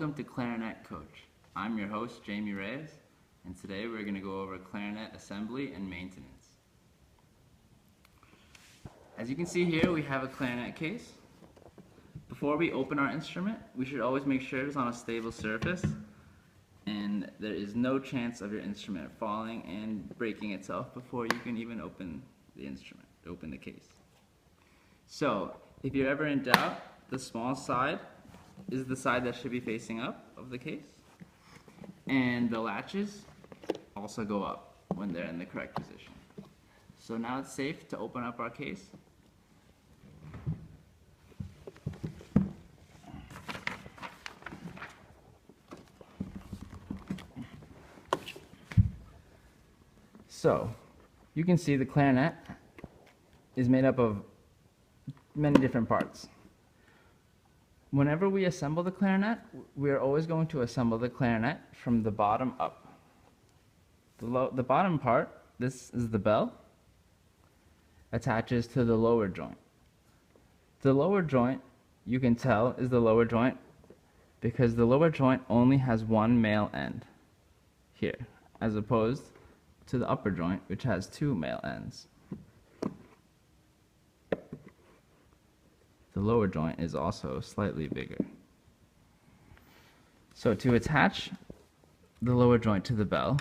Welcome to Clarinet Coach. I'm your host, Jamie Reyes, and today we're going to go over clarinet assembly and maintenance. As you can see here, we have a clarinet case. Before we open our instrument, we should always make sure it's on a stable surface and there is no chance of your instrument falling and breaking itself before you can even open the instrument, open the case. So, if you're ever in doubt, the small side is the side that should be facing up of the case, and the latches also go up when they're in the correct position. So now it's safe to open up our case. So you can see the clarinet is made up of many different parts. Whenever we assemble the clarinet, we are always going to assemble the clarinet from the bottom up. The bottom part, this is the bell, attaches to the lower joint. The lower joint, you can tell, is the lower joint because the lower joint only has one male end here, as opposed to the upper joint, which has two male ends. The lower joint is also slightly bigger. So to attach the lower joint to the bell,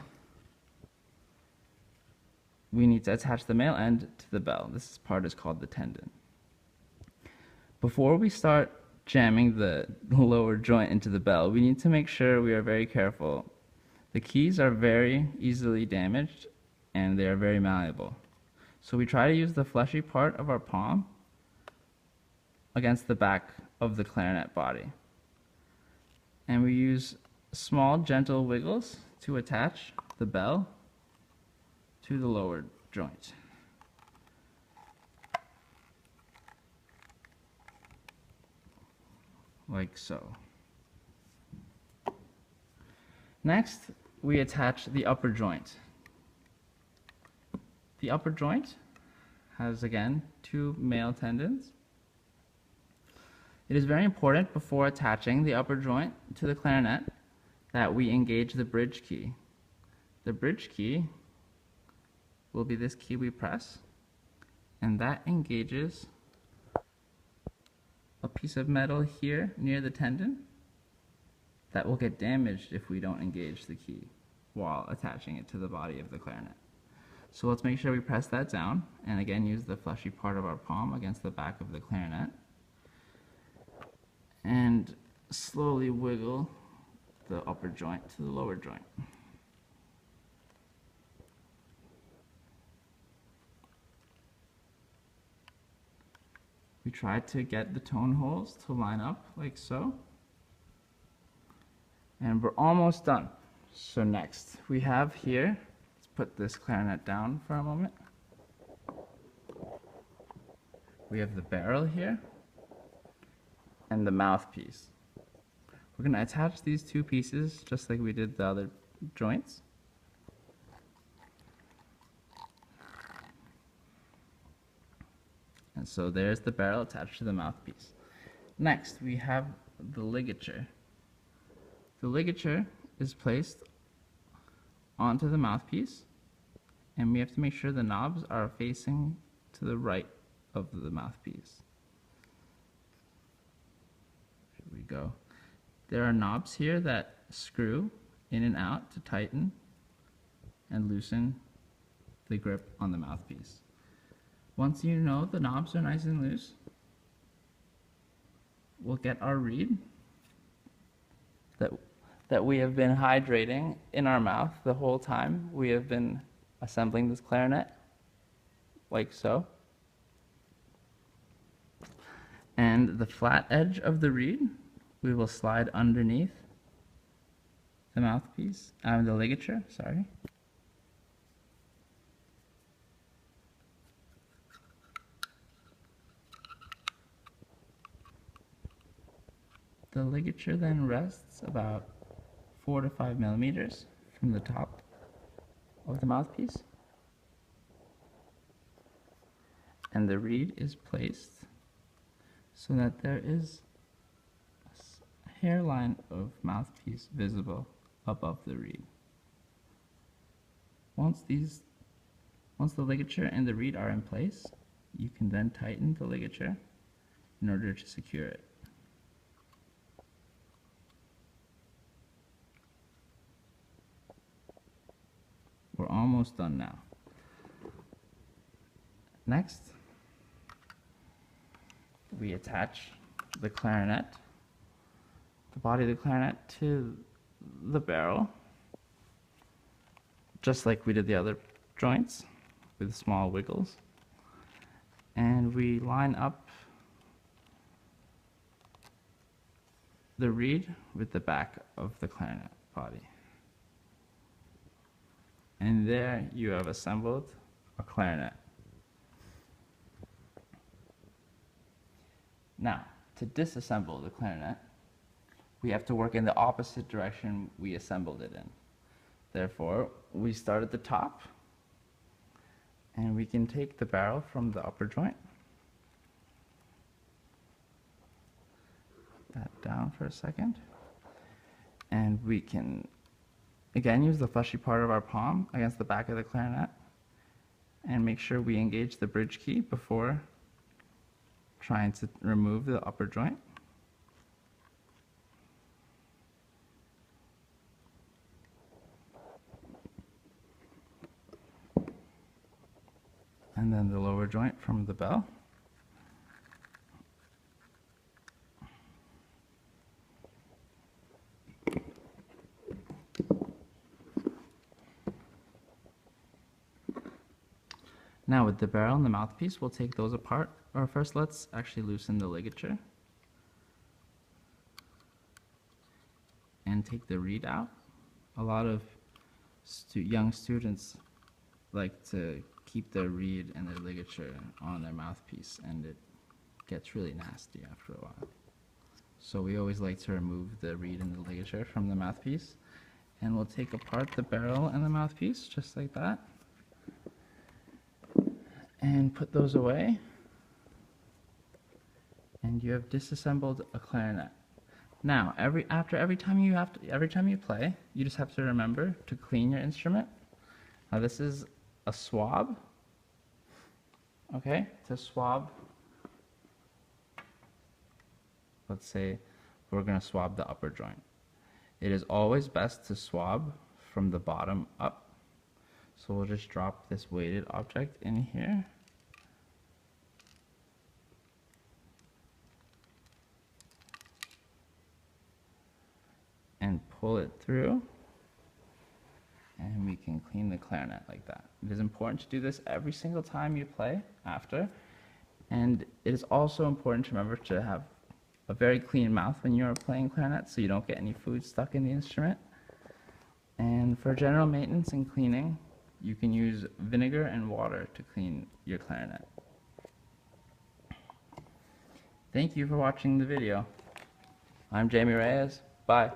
we need to attach the male end to the bell. This part is called the tendon. Before we start jamming the lower joint into the bell, we need to make sure we are very careful. The keys are very easily damaged and they are very malleable. So we try to use the fleshy part of our palm against the back of the clarinet body. And we use small, gentle wiggles to attach the bell to the lower joint. Like so. Next, we attach the upper joint. The upper joint has, again, two male tendons. It is very important before attaching the upper joint to the clarinet that we engage the bridge key. The bridge key will be this key we press, and that engages a piece of metal here near the tendon that will get damaged if we don't engage the key while attaching it to the body of the clarinet. So let's make sure we press that down, and again use the fleshy part of our palm against the back of the clarinet, and slowly wiggle the upper joint to the lower joint. We try to get the tone holes to line up like so. And we're almost done. So next we have here, let's put this clarinet down for a moment. We have the barrel here and the mouthpiece. We're going to attach these two pieces just like we did the other joints. And so there's the barrel attached to the mouthpiece. Next, we have the ligature. The ligature is placed onto the mouthpiece, and we have to make sure the knobs are facing to the right of the mouthpiece. Here we go. There are knobs here that screw in and out to tighten and loosen the grip on the mouthpiece. Once you know the knobs are nice and loose, we'll get our reed that we have been hydrating in our mouth the whole time we have been assembling this clarinet, like so. And the flat edge of the reed we will slide underneath the mouthpiece, the ligature, sorry. The ligature then rests about 4 to 5 millimeters from the top of the mouthpiece. And the reed is placed so that there is hairline of mouthpiece visible above the reed. Once the ligature and the reed are in place, you can then tighten the ligature in order to secure it. We're almost done now. Next, we attach the clarinet, the body of the clarinet, to the barrel, just like we did the other joints, with small wiggles. And we line up the reed with the back of the clarinet body. And there you have assembled a clarinet. Now, to disassemble the clarinet, we have to work in the opposite direction we assembled it in. Therefore, we start at the top, and we can take the barrel from the upper joint, put that down for a second, and we can again use the fleshy part of our palm against the back of the clarinet and make sure we engage the bridge key before trying to remove the upper joint. And then the lower joint from the bell. Now with the barrel and the mouthpiece, we'll take those apart. Or first, let's actually loosen the ligature and take the reed out. A lot of young students like to keep their reed and their ligature on their mouthpiece, and it gets really nasty after a while. So we always like to remove the reed and the ligature from the mouthpiece, and we'll take apart the barrel and the mouthpiece just like that and put those away, and you have disassembled a clarinet. Now, every time you play, you just have to remember to clean your instrument. Now this is a swab. Okay, to swab, let's say we're going to swab the upper joint. It is always best to swab from the bottom up. So we'll just drop this weighted object in here. And pull it through. And we can clean the clarinet like that. It is important to do this every single time you play after. And it is also important to remember to have a very clean mouth when you're playing clarinet so you don't get any food stuck in the instrument. And for general maintenance and cleaning, you can use vinegar and water to clean your clarinet. Thank you for watching the video. I'm Jamie Reyes. Bye.